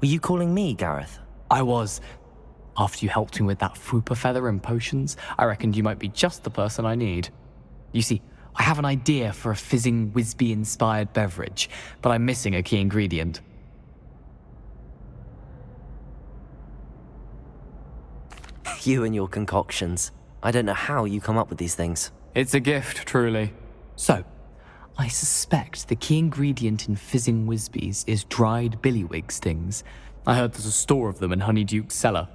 Were you calling me, Gareth? I was. After you helped me with that fupa feather and potions, I reckoned you might be just the person I need. You see, I have an idea for a fizzing Whizbee-inspired beverage, but I'm missing a key ingredient. You and your concoctions. I don't know how you come up with these things. It's a gift, truly. So, I suspect the key ingredient in fizzing Whizbees is dried billywig stings. I heard there's a store of them in Honeyduke's cellar.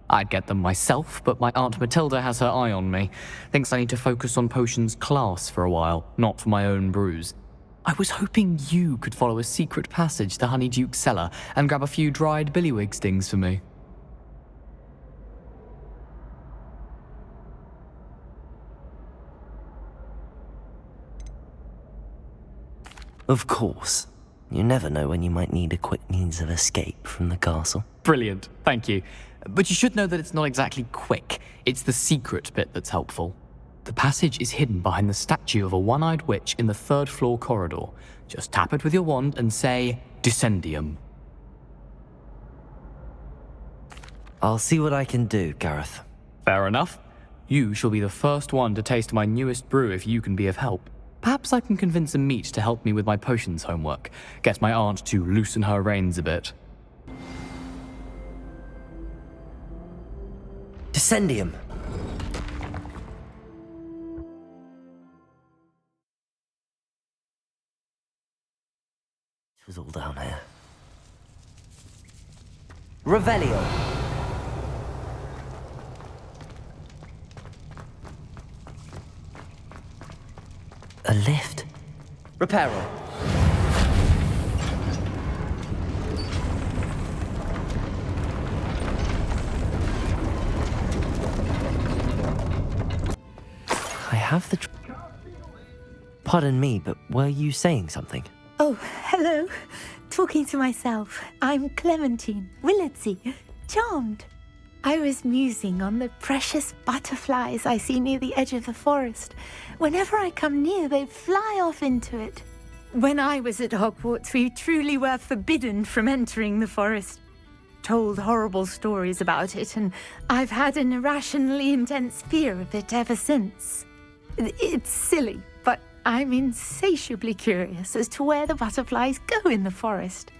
I'd get them myself, but my Aunt Matilda has her eye on me. Thinks I need to focus on potions class for a while, not for my own brews. I was hoping you could follow a secret passage to Honeyduke's cellar and grab a few dried billywig stings for me. Of course. You never know when you might need a quick means of escape from the castle. Brilliant, thank you. But you should know that it's not exactly quick. It's the secret bit that's helpful. The passage is hidden behind the statue of a one-eyed witch in the third-floor corridor. Just tap it with your wand and say, Descendium. I'll see what I can do, Gareth. Fair enough. You shall be the first one to taste my newest brew if you can be of help. Perhaps I can convince a meat to help me with my potions homework. Get my aunt to loosen her reins a bit. Descendium! It was all down here. Revelio! A lift? Reparo. I have the... Pardon me, but were you saying something? Oh, hello. Talking to myself. I'm Clementine, Willardsey, charmed. I was musing on the precious butterflies I see near the edge of the forest. Whenever I come near, they fly off into it. When I was at Hogwarts, we truly were forbidden from entering the forest. Told horrible stories about it, and I've had an irrationally intense fear of it ever since. It's silly, but I'm insatiably curious as to where the butterflies go in the forest.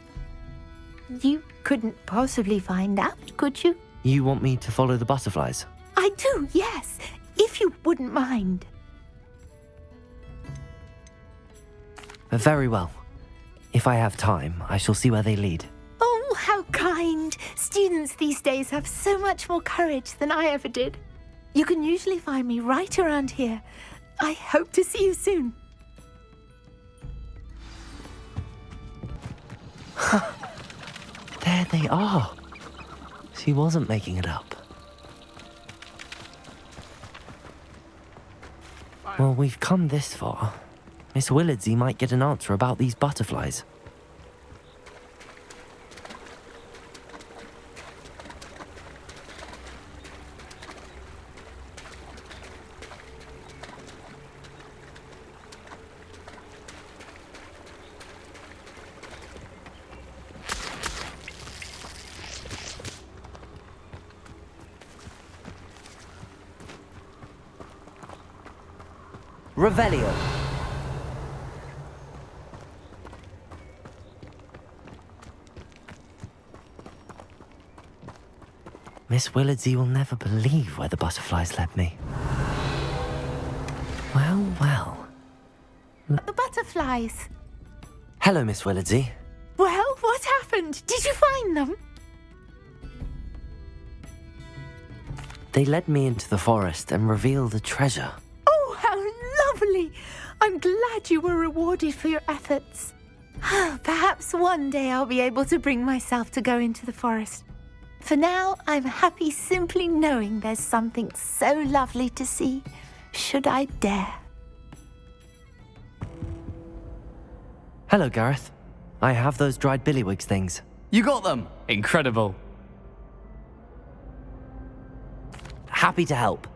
You couldn't possibly find out, could you? You want me to follow the butterflies? I do, yes, if you wouldn't mind. Very well. If I have time, I shall see where they lead. Oh, how kind. Students these days have so much more courage than I ever did. You can usually find me right around here. I hope to see you soon. There they are. She wasn't making it up. Well, we've come this far. Miss Willardsey might get an answer about these butterflies. Revelio. Miss Willardsey will never believe where the butterflies led me. Well, well. The butterflies. Hello, Miss Willardsey. Well, what happened? Did you find them? They led me into the forest and revealed a treasure. Oh, how lovely! I'm glad you were rewarded for your efforts. Perhaps one day I'll be able to bring myself to go into the forest. For now, I'm happy simply knowing there's something so lovely to see, should I dare. Hello, Gareth. I have those dried billywigs things. You got them! Incredible. Happy to help.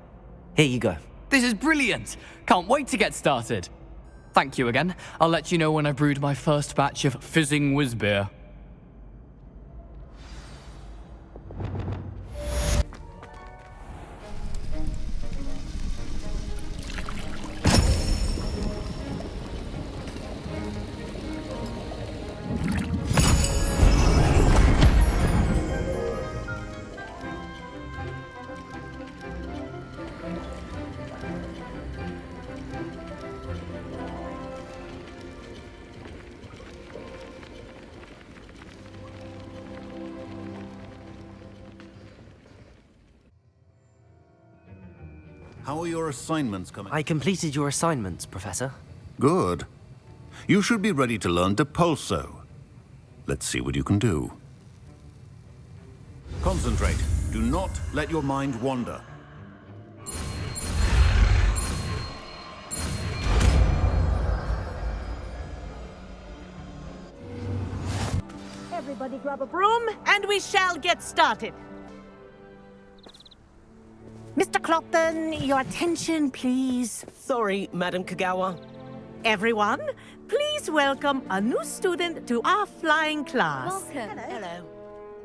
Here you go. This is brilliant! Can't wait to get started. Thank you again. I'll let you know when I've brewed my first batch of fizzing whizbeer. How are your assignments coming? I completed your assignments, Professor. Good. You should be ready to learn Depulso. Let's see what you can do. Concentrate. Do not let your mind wander. Everybody grab a broom, and we shall get started. Mr. Clopton, your attention, please. Sorry, Madam Kagawa. Everyone, please welcome a new student to our flying class. Welcome. Hello.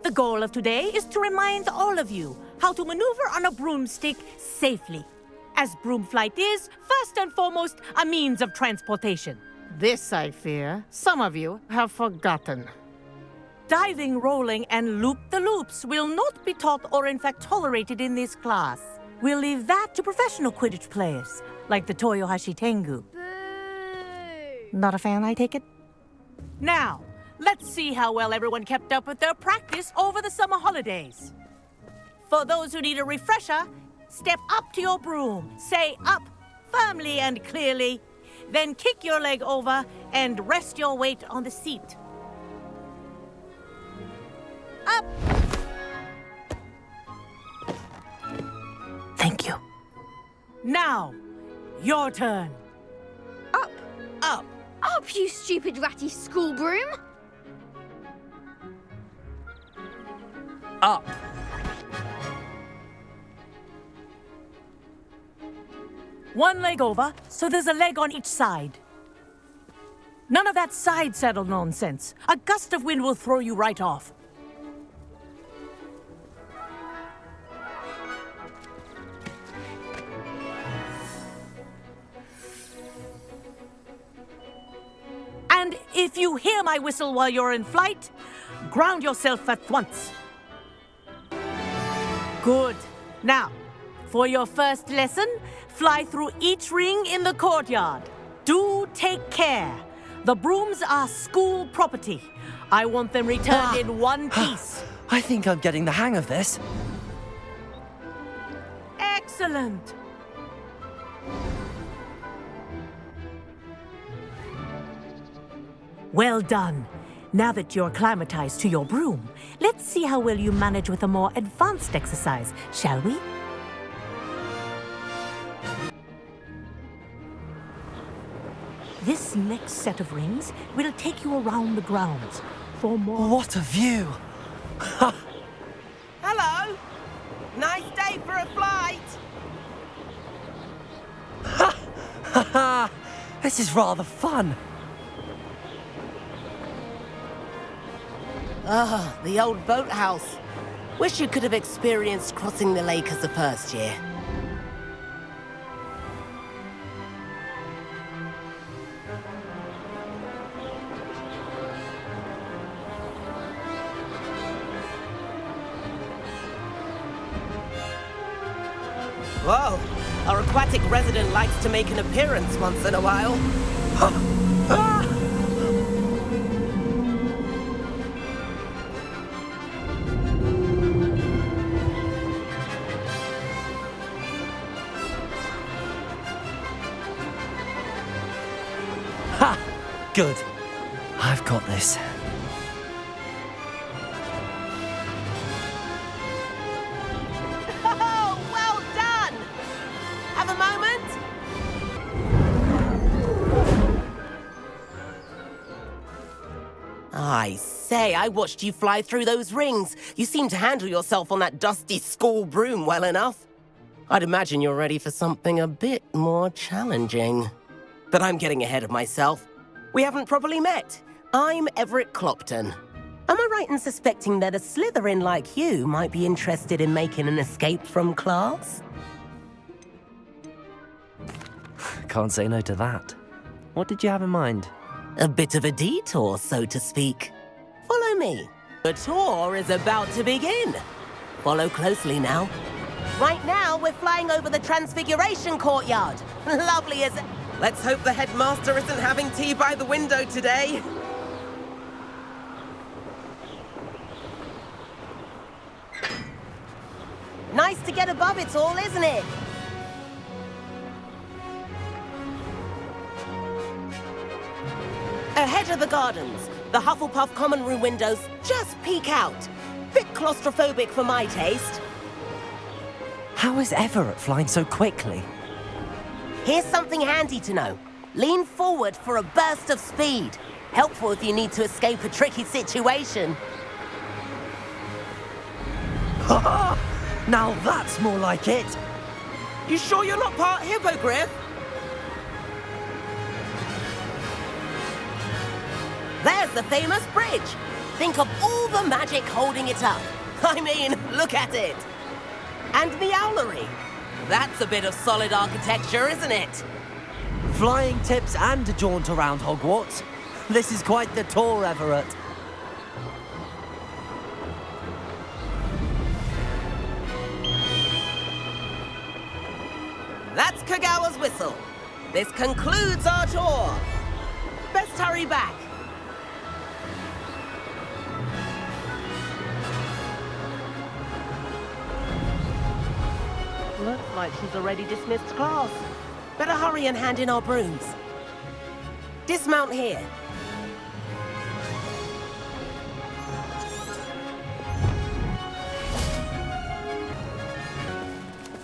The goal of today is to remind all of you how to maneuver on a broomstick safely, as broom flight is, first and foremost, a means of transportation. This, I fear, some of you have forgotten. Diving, rolling, and loop-the-loops will not be taught or in fact tolerated in this class. We'll leave that to professional Quidditch players, like the Toyohashi Tengu. Boo! Not a fan, I take it? Now, let's see how well everyone kept up with their practice over the summer holidays. For those who need a refresher, step up to your broom, say up firmly and clearly, then kick your leg over and rest your weight on the seat. Up! Thank you. Now, your turn. Up! Up! Up, you stupid ratty school broom! Up! One leg over, so there's a leg on each side. None of that side saddle nonsense. A gust of wind will throw you right off. And if you hear my whistle while you're in flight, ground yourself at once. Good. Now, for your first lesson, fly through each ring in the courtyard. Do take care. The brooms are school property. I want them returned in one piece. I think I'm getting the hang of this. Excellent. Well done. Now that you're acclimatized to your broom, let's see how well you manage with a more advanced exercise, shall we? This next set of rings will take you around the grounds for more... What a view! Hello! Nice day for a flight! This is rather fun. Ah, the old boathouse. Wish you could have experienced crossing the lake as a first year. Whoa, our aquatic resident likes to make an appearance once in a while. Ha! Good. I've got this. Oh, well done! Have a moment? I say, I watched you fly through those rings. You seem to handle yourself on that dusty school broom well enough. I'd imagine you're ready for something a bit more challenging. But I'm getting ahead of myself. We haven't properly met. I'm Everett Clopton. Am I right in suspecting that a Slytherin like you might be interested in making an escape from class? Can't say no to that. What did you have in mind? A bit of a detour, so to speak. Follow me. The tour is about to begin. Follow closely now. Right now, we're flying over the Transfiguration Courtyard. Lovely, is it? Let's hope the headmaster isn't having tea by the window today. Nice to get above it all, isn't it? Ahead of the gardens, the Hufflepuff common room windows just peek out. Bit claustrophobic for my taste. How is Everett flying so quickly? Here's something handy to know. Lean forward for a burst of speed. Helpful if you need to escape a tricky situation. Now that's more like it. You sure you're not part hippogriff? There's the famous bridge. Think of all the magic holding it up. I mean, look at it. And the owlery. That's a bit of solid architecture, isn't it? Flying tips and a jaunt around Hogwarts. This is quite the tour, Everett. That's Kagawa's whistle. This concludes our tour. Best hurry back. Looks like she's already dismissed class. Better hurry and hand in our brooms. Dismount here.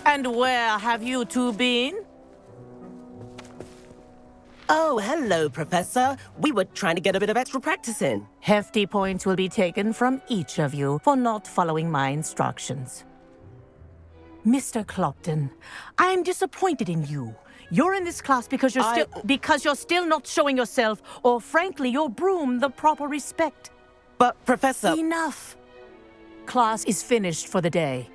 And where have you two been? Oh, hello, Professor. We were trying to get a bit of extra practice in. Hefty points will be taken from each of you for not following my instructions. Mr. Clopton, I'm disappointed in you. You're in this class because you're still not showing yourself, or frankly, your broom the proper respect. But, Professor... Enough. Class is finished for the day.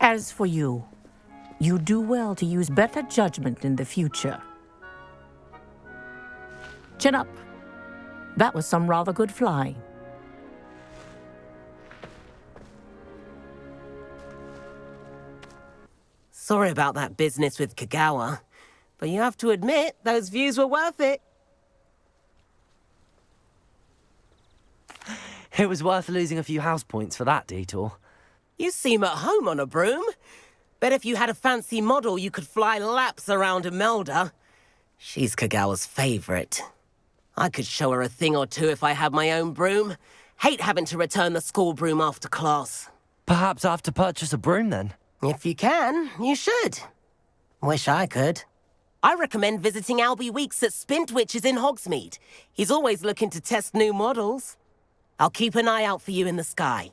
As for you, you do well to use better judgment in the future. Chin up. That was some rather good flying. Sorry about that business with Kagawa, but you have to admit, those views were worth it. It was worth losing a few house points for that detour. You seem at home on a broom. Bet if you had a fancy model, you could fly laps around Imelda. She's Kagawa's favorite. I could show her a thing or two if I had my own broom. Hate having to return the school broom after class. Perhaps I have to purchase a broom then. If you can, you should. Wish I could. I recommend visiting Albie Weeks at Spintwitches in Hogsmeade. He's always looking to test new models. I'll keep an eye out for you in the sky.